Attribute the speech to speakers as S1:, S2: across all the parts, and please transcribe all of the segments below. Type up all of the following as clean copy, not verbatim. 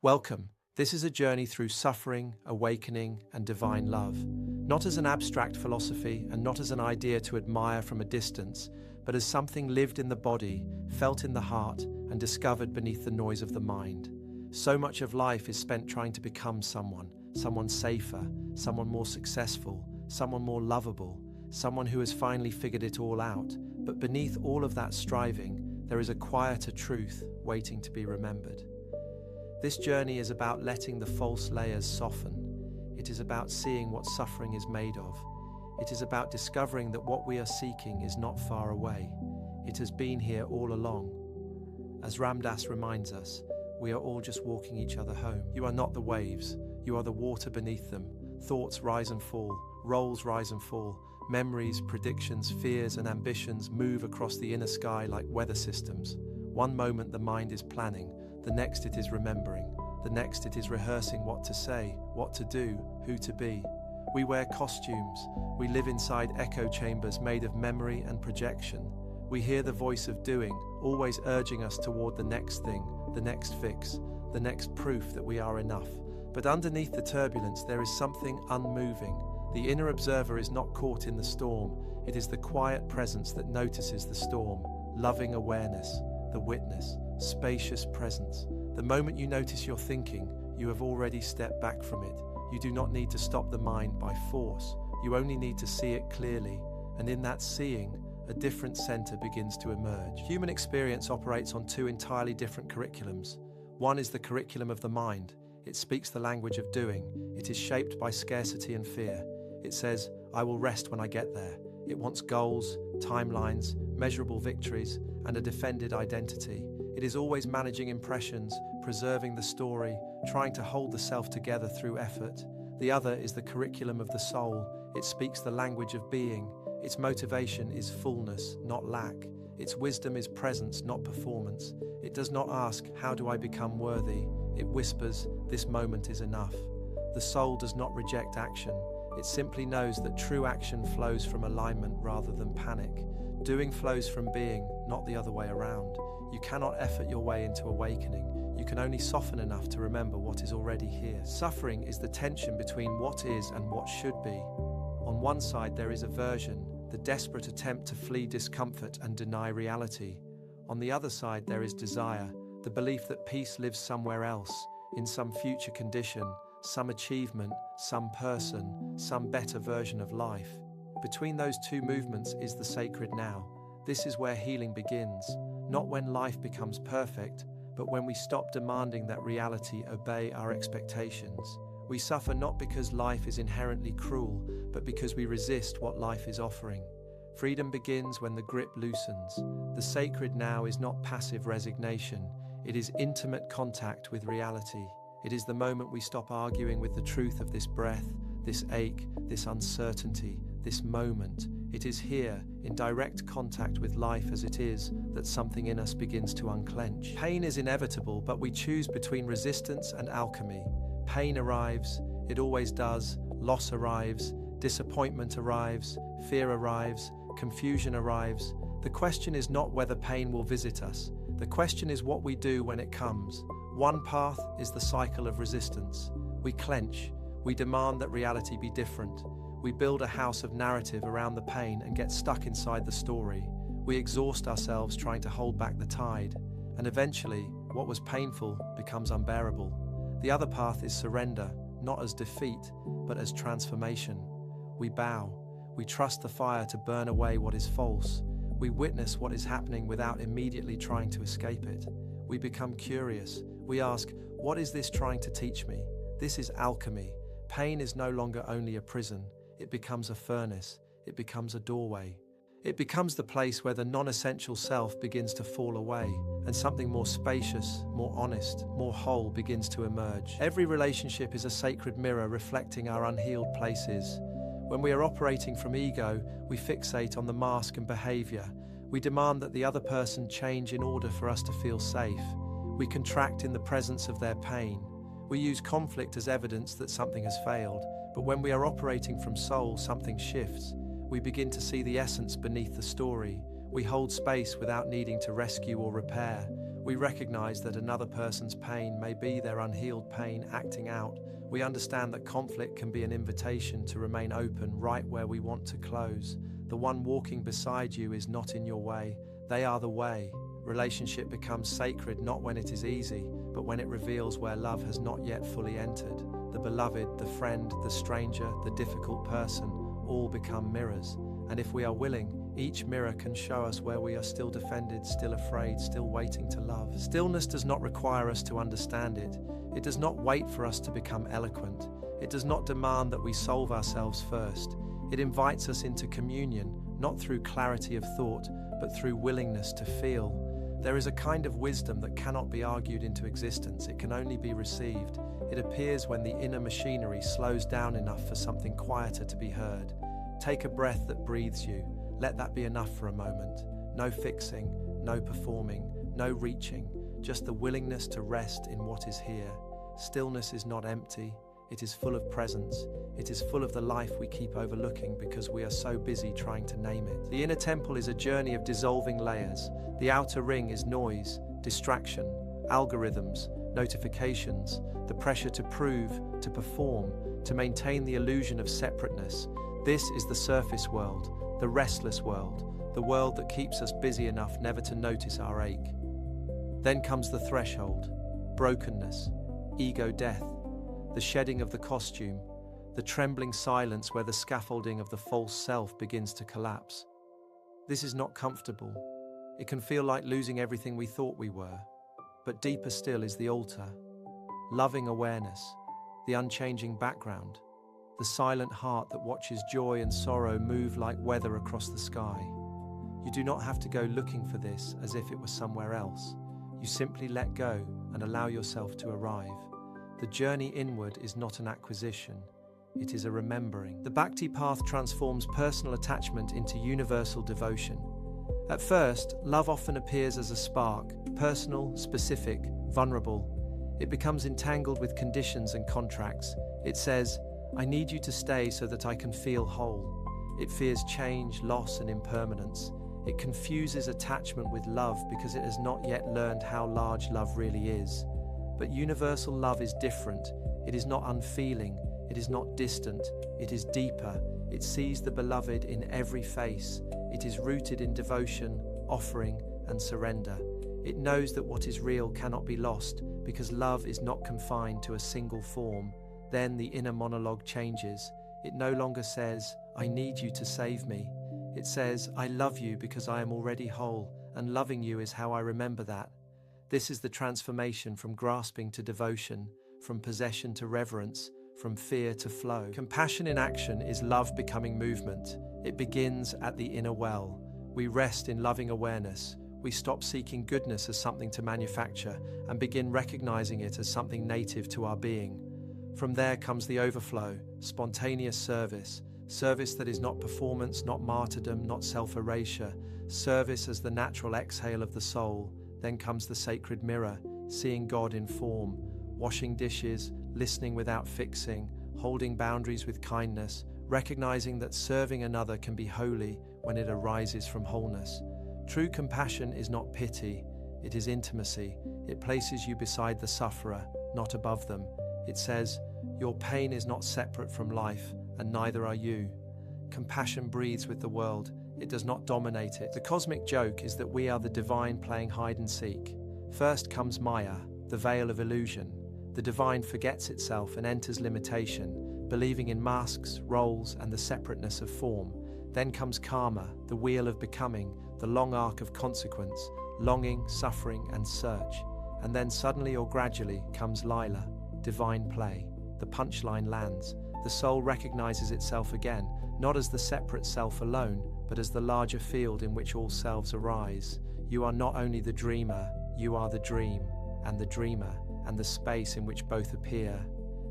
S1: Welcome. This is a journey through suffering, awakening, and divine love. Not as an abstract philosophy and not as an idea to admire from a distance, but as something lived in the body, felt in the heart, and discovered beneath the noise of the mind. So much of life is spent trying to become someone safer, someone more successful, someone more lovable, someone who has finally figured it all out. But beneath all of that striving, there is a quieter truth waiting to be remembered. This journey is about letting the false layers soften. It is about seeing what suffering is made of. It is about discovering that what we are seeking is not far away. It has been here all along. As Ram Dass reminds us, we are all just walking each other home. You are not the waves. You are the water beneath them. Thoughts rise and fall. Roles rise and fall. Memories, predictions, fears, and ambitions move across the inner sky like weather systems. One moment the mind is planning. The next it is remembering. The next it is rehearsing what to say, what to do, who to be. We wear costumes. We live inside echo chambers made of memory and projection. We hear the voice of doing, always urging us toward the next thing, the next fix, the next proof that we are enough. But underneath the turbulence there is something unmoving. The inner observer is not caught in the storm. It is the quiet presence that notices the storm. Loving awareness, the witness, spacious presence. The moment you notice your thinking, you have already stepped back from it. You do not need to stop the mind by force. You only need to see it clearly. And in that seeing, a different center begins to emerge. Human experience operates on two entirely different curriculums. One is the curriculum of the mind. It speaks the language of doing. It is shaped by scarcity and fear. It says, I will rest when I get there. It wants goals, timelines, measurable victories, and a defended identity. It is always managing impressions, preserving the story, trying to hold the self together through effort. The other is the curriculum of the soul. It speaks the language of being. Its motivation is fullness, not lack. Its wisdom is presence, not performance. It does not ask, how do I become worthy? It whispers, this moment is enough. The soul does not reject action. It simply knows that true action flows from alignment rather than panic. Doing flows from being, not the other way around. You cannot effort your way into awakening. You can only soften enough to remember what is already here. Suffering is the tension between what is and what should be. On one side there is aversion, the desperate attempt to flee discomfort and deny reality. On the other side there is desire, the belief that peace lives somewhere else, in some future condition, some achievement, some person, some better version of life. Between those two movements is the sacred now. This is where healing begins, not when life becomes perfect, but when we stop demanding that reality obey our expectations. We suffer not because life is inherently cruel, but because we resist what life is offering. Freedom begins when the grip loosens. The sacred now is not passive resignation. It is intimate contact with reality. It is the moment we stop arguing with the truth of this breath, this ache, this uncertainty, this moment. It is here, in direct contact with life as it is, that something in us begins to unclench. Pain is inevitable, but we choose between resistance and alchemy. Pain arrives, it always does, loss arrives, disappointment arrives, fear arrives, confusion arrives. The question is not whether pain will visit us. The question is what we do when it comes. One path is the cycle of resistance. We clench. We demand that reality be different. We build a house of narrative around the pain and get stuck inside the story. We exhaust ourselves trying to hold back the tide. And eventually, what was painful becomes unbearable. The other path is surrender, not as defeat, but as transformation. We bow. We trust the fire to burn away what is false. We witness what is happening without immediately trying to escape it. We become curious. We ask, what is this trying to teach me? This is alchemy. Pain is no longer only a prison. It becomes a furnace. It becomes a doorway. It becomes the place where the non-essential self begins to fall away, and something more spacious, more honest, more whole begins to emerge. Every relationship is a sacred mirror reflecting our unhealed places. When we are operating from ego, we fixate on the mask and behavior. We demand that the other person change in order for us to feel safe. We contract in the presence of their pain. We use conflict as evidence that something has failed. But when we are operating from soul, something shifts. We begin to see the essence beneath the story. We hold space without needing to rescue or repair. We recognize that another person's pain may be their unhealed pain acting out. We understand that conflict can be an invitation to remain open right where we want to close. The one walking beside you is not in your way. They are the way. Relationship becomes sacred not when it is easy, but when it reveals where love has not yet fully entered. The beloved, the friend, the stranger, the difficult person, all become mirrors. And if we are willing, each mirror can show us where we are still defended, still afraid, still waiting to love. Stillness does not require us to understand it. It does not wait for us to become eloquent. It does not demand that we solve ourselves first. It invites us into communion, not through clarity of thought, but through willingness to feel. There is a kind of wisdom that cannot be argued into existence. It can only be received. It appears when the inner machinery slows down enough for something quieter to be heard. Take a breath that breathes you. Let that be enough for a moment. No fixing, no performing, no reaching, just the willingness to rest in what is here. Stillness is not empty. It is full of presence. It is full of the life we keep overlooking because we are so busy trying to name it. The inner temple is a journey of dissolving layers. The outer ring is noise, distraction, algorithms, notifications, the pressure to prove, to perform, to maintain the illusion of separateness. This is the surface world, the restless world, the world that keeps us busy enough never to notice our ache. Then comes the threshold, brokenness, ego death, the shedding of the costume, the trembling silence where the scaffolding of the false self begins to collapse. This is not comfortable. It can feel like losing everything we thought we were. But deeper still is the altar, loving awareness, the unchanging background, the silent heart that watches joy and sorrow move like weather across the sky. You do not have to go looking for this as if it was somewhere else. You simply let go and allow yourself to arrive. The journey inward is not an acquisition, it is a remembering. The Bhakti path transforms personal attachment into universal devotion. At first, love often appears as a spark, personal, specific, vulnerable. It becomes entangled with conditions and contracts. It says, I need you to stay so that I can feel whole. It fears change, loss, and impermanence. It confuses attachment with love because it has not yet learned how large love really is. But universal love is different. It is not unfeeling. It is not distant. It is deeper. It sees the beloved in every face. It is rooted in devotion, offering, and surrender. It knows that what is real cannot be lost because love is not confined to a single form. Then the inner monologue changes. It no longer says, I need you to save me. It says, I love you because I am already whole, and loving you is how I remember that. This is the transformation from grasping to devotion, from possession to reverence, from fear to flow. Compassion in action is love becoming movement. It begins at the inner well. We rest in loving awareness. We stop seeking goodness as something to manufacture and begin recognizing it as something native to our being. From there comes the overflow, spontaneous service, service that is not performance, not martyrdom, not self-erasure, service as the natural exhale of the soul. Then comes the sacred mirror, seeing God in form, washing dishes, listening without fixing, holding boundaries with kindness, recognizing that serving another can be holy when it arises from wholeness. True compassion is not pity, it is intimacy. It places you beside the sufferer, not above them. It says, your pain is not separate from life, and neither are you. Compassion breathes with the world. It does not dominate it. The cosmic joke is that we are the divine playing hide and seek. First comes Maya, the veil of illusion. The divine forgets itself and enters limitation, believing in masks, roles, and the separateness of form. Then comes karma, the wheel of becoming, the long arc of consequence, longing, suffering, and search. And then suddenly or gradually comes Lila, divine play. The punchline lands. The soul recognizes itself again, not as the separate self alone, but as the larger field in which all selves arise. You are not only the dreamer, you are the dream, and the dreamer, and the space in which both appear.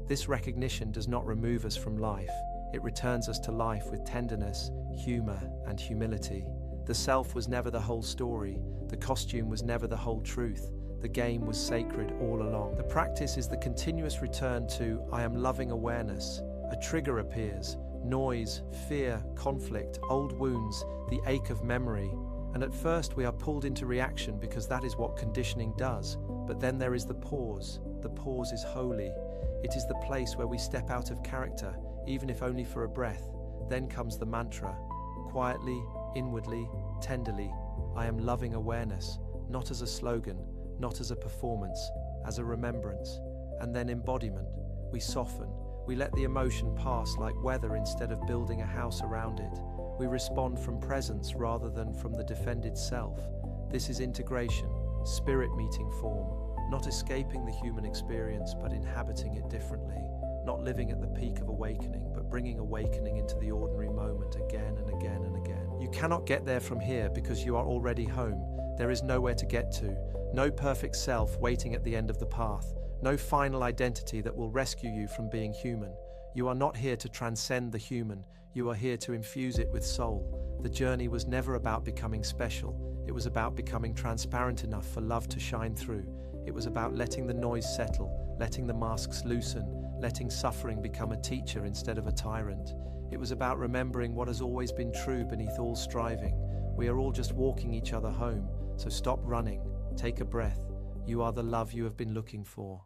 S1: This recognition does not remove us from life. It returns us to life with tenderness, humor, and humility. The self was never the whole story. The costume was never the whole truth. The game was sacred all along. The practice is the continuous return to I am loving awareness. A trigger appears. Noise, fear, conflict, old wounds, the ache of memory. And at first we are pulled into reaction because that is what conditioning does. But then there is the pause. The pause is holy. It is the place where we step out of character, even if only for a breath. Then comes the mantra. Quietly, inwardly, tenderly, I am loving awareness, not as a slogan, not as a performance, as a remembrance. And then embodiment. We soften. We let the emotion pass like weather instead of building a house around it. We respond from presence rather than from the defended self. This is integration, spirit meeting form, not escaping the human experience but inhabiting it differently, not living at the peak of awakening but bringing awakening into the ordinary moment again and again and again. You cannot get there from here because you are already home. There is nowhere to get to, no perfect self waiting at the end of the path, no final identity that will rescue you from being human. You are not here to transcend the human, you are here to infuse it with soul. The journey was never about becoming special, it was about becoming transparent enough for love to shine through. It was about letting the noise settle, letting the masks loosen, letting suffering become a teacher instead of a tyrant. It was about remembering what has always been true beneath all striving. We are all just walking each other home, so stop running, take a breath. You are the love you have been looking for.